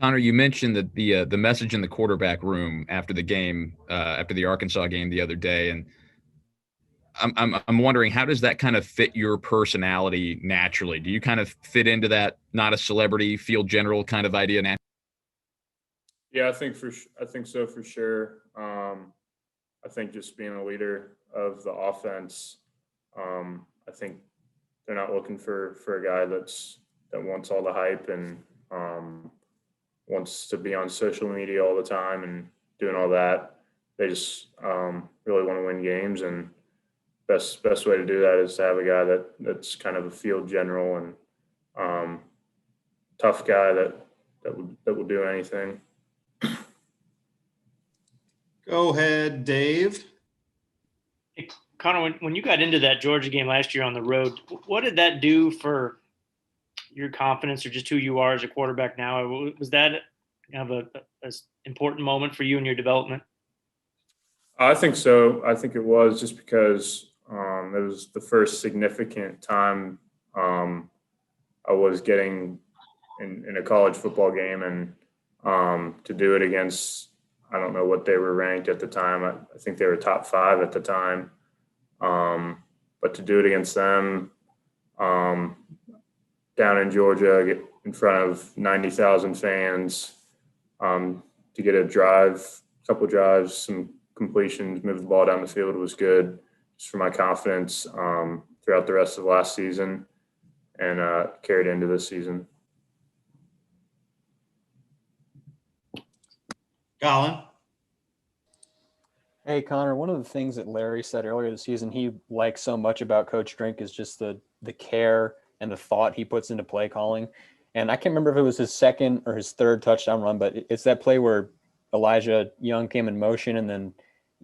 Connor, you mentioned that the message in the quarterback room after the game, after the Arkansas game the other day, and I'm wondering, how does that kind of fit your personality naturally? Do you kind of fit into that not a celebrity, field general kind of idea naturally? Yeah, I think so for sure. I think just being a leader of the offense, I think they're not looking for a guy that wants all the hype and wants to be on social media all the time and doing all that. They just really want to win games, and best way to do that is to have a guy that's kind of a field general and tough guy that will do anything. Go ahead, Dave. Hey, Connor, when you got into that Georgia game last year on the road, what did that do for your confidence or just who you are as a quarterback now? Was that kind of a important moment for you in your development? I think so. I think it was just because it was the first significant time I was getting in a college football game, and to do it against, I don't know what they were ranked at the time. I think they were top 5 at the time. But to do it against them down in Georgia in front of 90,000 fans, to get a couple drives, some completions, move the ball down the field was good just for my confidence throughout the rest of last season and carried into this season. Colin. Hey, Connor, one of the things that Larry said earlier this season he likes so much about Coach Drink is just the care and the thought he puts into play calling. And I can't remember if it was his second or his third touchdown run, but it's that play where Elijah Young came in motion, and then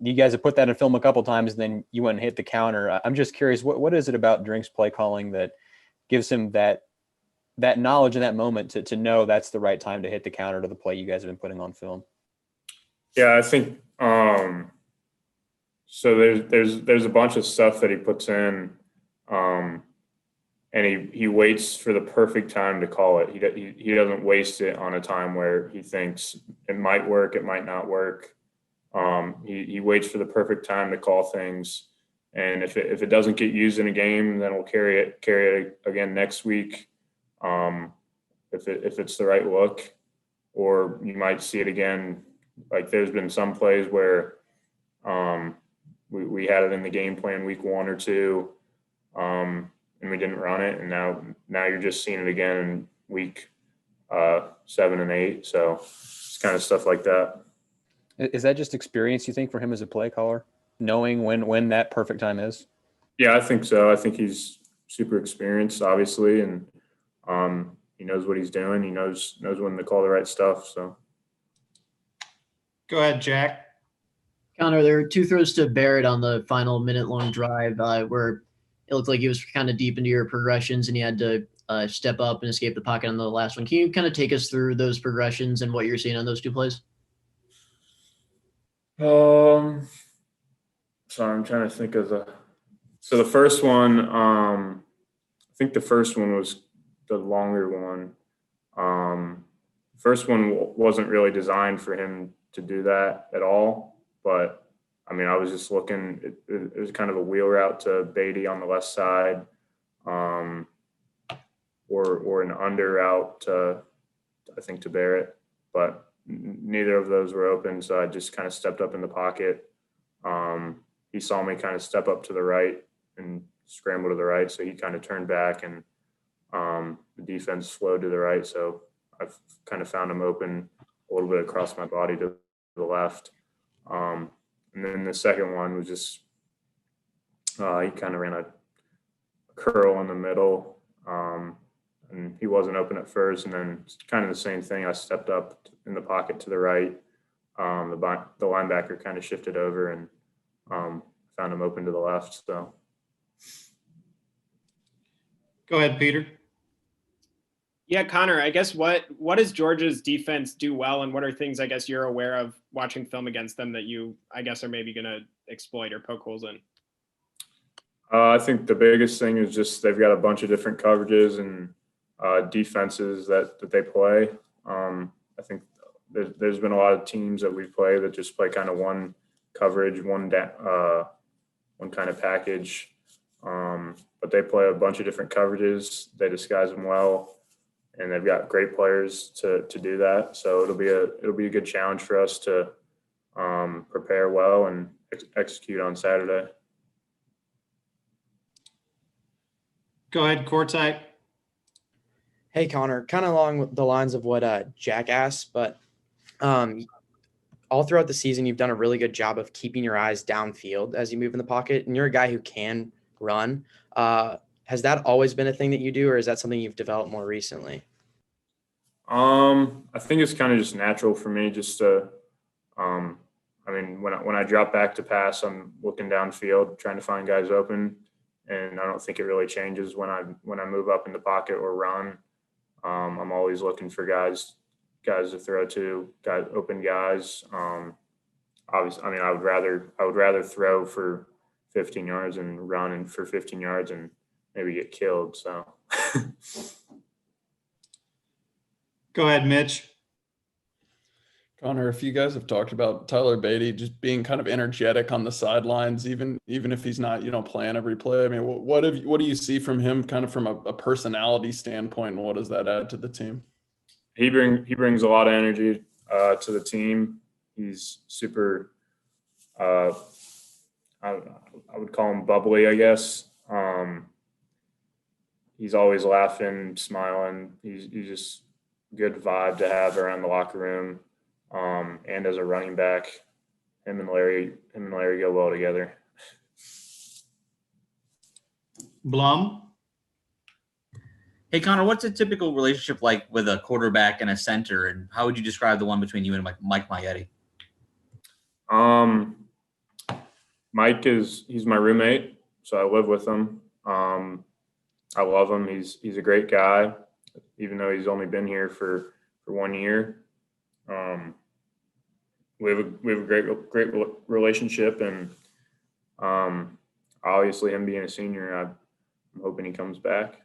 you guys have put that in film a couple times, and then you went and hit the counter. I'm just curious, what is it about Drink's play calling that gives him that knowledge in that moment to know that's the right time to hit the counter to the play you guys have been putting on film? Yeah, I think so. There's a bunch of stuff that he puts in, and he waits for the perfect time to call it. He doesn't waste it on a time where he thinks it might work, it might not work. He waits for the perfect time to call things, and if it doesn't get used in a game, then we'll carry it again next week. If it's the right look, or you might see it again. Like there's been some plays where we had it in the game plan week 1 or 2, and we didn't run it, and now you're just seeing it again in week 7 and 8. So it's kind of stuff like that. Is that just experience, you think, for him as a play caller, knowing when that perfect time is? Yeah, I think so. I think he's super experienced, obviously, and he knows what he's doing. He knows when to call the right stuff. So. Go ahead, Jack. Connor, there were 2 throws to Barrett on the final minute-long drive where it looked like he was kind of deep into your progressions and he had to step up and escape the pocket on the last one. Can you kind of take us through those progressions and what you're seeing on those 2 plays? Sorry, I'm trying to think of the first one. I think the first one was the longer one. First one wasn't really designed for him to do that at all, but I mean, I was just looking. It was kind of a wheel route to Beatty on the left side, or an under route to, I think, to Barrett, but neither of those were open. So I just kind of stepped up in the pocket. He saw me kind of step up to the right and scramble to the right, so he kind of turned back, and the defense flowed to the right. So I've kind of found him open a little bit across my body to the left. And then the second one was just he kind of ran a curl in the middle, and he wasn't open at first. And then kind of the same thing. I stepped up in the pocket to the right. The linebacker kind of shifted over and found him open to the left. So, go ahead, Peter. Yeah, Connor, I guess what does Georgia's defense do well, and what are things I guess you're aware of watching film against them that you, I guess, are maybe going to exploit or poke holes in? I think the biggest thing is just they've got a bunch of different coverages and defenses that they play. I think there's been a lot of teams that we play that just play kind of one coverage, one kind of package. But they play a bunch of different coverages. They disguise them well, and they've got great players to do that. So it'll be a good challenge for us to prepare well and execute on Saturday. Go ahead, courtside. Hey, Connor, kind of along the lines of what Jack asked, but all throughout the season, you've done a really good job of keeping your eyes downfield as you move in the pocket, and you're a guy who can run. Has that always been a thing that you do, or is that something you've developed more recently? I think it's kind of just natural for me just to, when I drop back to pass, I'm looking downfield, trying to find guys open, and I don't think it really changes when I move up in the pocket or run. I'm always looking for guys to throw to, open guys. Obviously, I would rather throw for 15 yards and run for 15 yards and maybe get killed. So. Go ahead, Mitch. Connor, if you guys have talked about Tyler Beatty just being kind of energetic on the sidelines, even if he's not, playing every play. I mean, what do you see from him kind of from a personality standpoint, and what does that add to the team? He brings a lot of energy to the team. He's super, I would call him bubbly, I guess. He's always laughing, smiling. He's just good vibe to have around the locker room. And as a running back, him and Larry go well together. Blum. Hey, Connor, what's a typical relationship like with a quarterback and a center, and how would you describe the one between you and Mike Maietti? Mike he's my roommate, so I live with him. I love him. He's a great guy, even though he's only been here for 1 year. We have a great relationship, and obviously him being a senior, I'm hoping he comes back.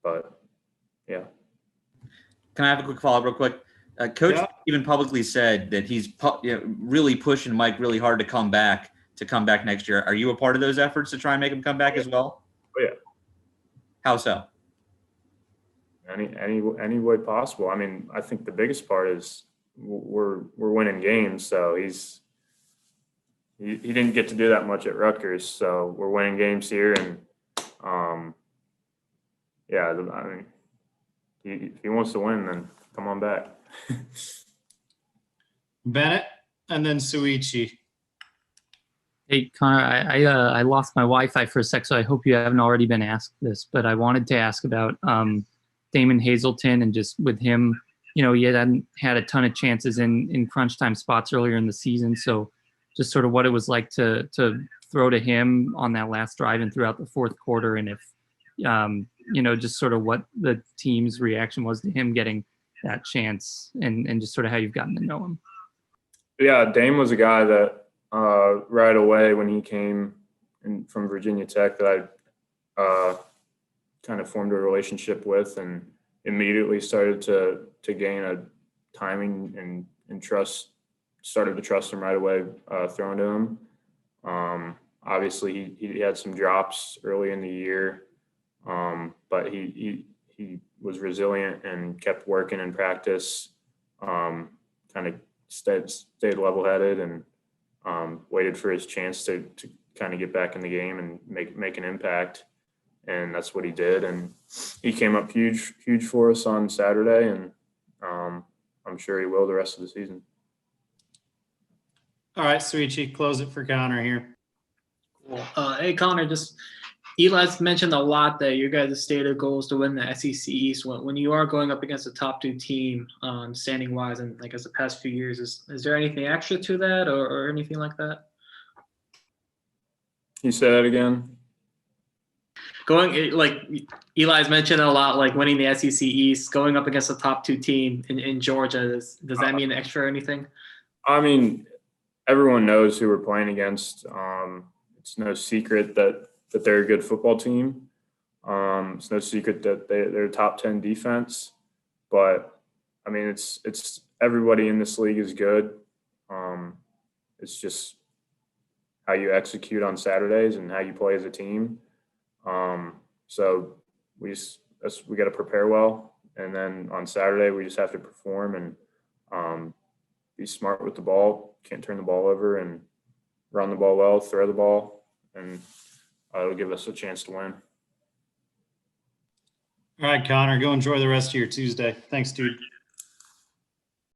But yeah. Can I have a quick follow-up real quick? Coach even publicly said that he's really pushing Mike really hard to come back next year. Are you a part of those efforts to try and make him come back as well? Oh, yeah. How so? Any way possible. I mean, I think the biggest part is we're winning games. So he didn't get to do that much at Rutgers. So we're winning games here, and if he wants to win, then come on back. Bennett, and then Suichi. Hey, Connor, I lost my Wi-Fi for a sec, so I hope you haven't already been asked this, but I wanted to ask about Damion Hazelton, and just with him, he hadn't had a ton of chances in crunch time spots earlier in the season. So just sort of what it was like to throw to him on that last drive and throughout the fourth quarter. And if, just sort of what the team's reaction was to him getting that chance, and just sort of how you've gotten to know him. Yeah, Dame was a guy that right away when he came from Virginia Tech that I kind of formed a relationship with, and immediately started to gain a timing and trust. Started to trust him right away, throwing to him. Obviously, he had some drops early in the year, but he was resilient and kept working in practice. Kind of stayed level-headed and waited for his chance to kind of get back in the game and make an impact. And that's what he did. And he came up huge for us on Saturday, and I'm sure he will the rest of the season. All right, Suichi, close it for Connor here. Cool. Hey, Connor, just Eli's mentioned a lot that your guys' stated goal is to win the SEC East. When you are going up against a top 2 team, standing wise, and like as the past few years, is there anything extra to that or anything like that? Can you say that again? Eli's mentioned a lot, like winning the SEC East, going up against a top 2 team in Georgia. Does that mean extra or anything? I mean, everyone knows who we're playing against. It's no secret that they're a good football team. It's no secret that they're a top 10 defense. But I mean, it's everybody in this league is good. It's just how you execute on Saturdays and how you play as a team. So we got to prepare well, and then on Saturday we just have to perform and be smart with the ball. Can't turn the ball over, and run the ball well, throw the ball, and it'll give us a chance to win. All right, Connor, go enjoy the rest of your Tuesday. Thanks, dude.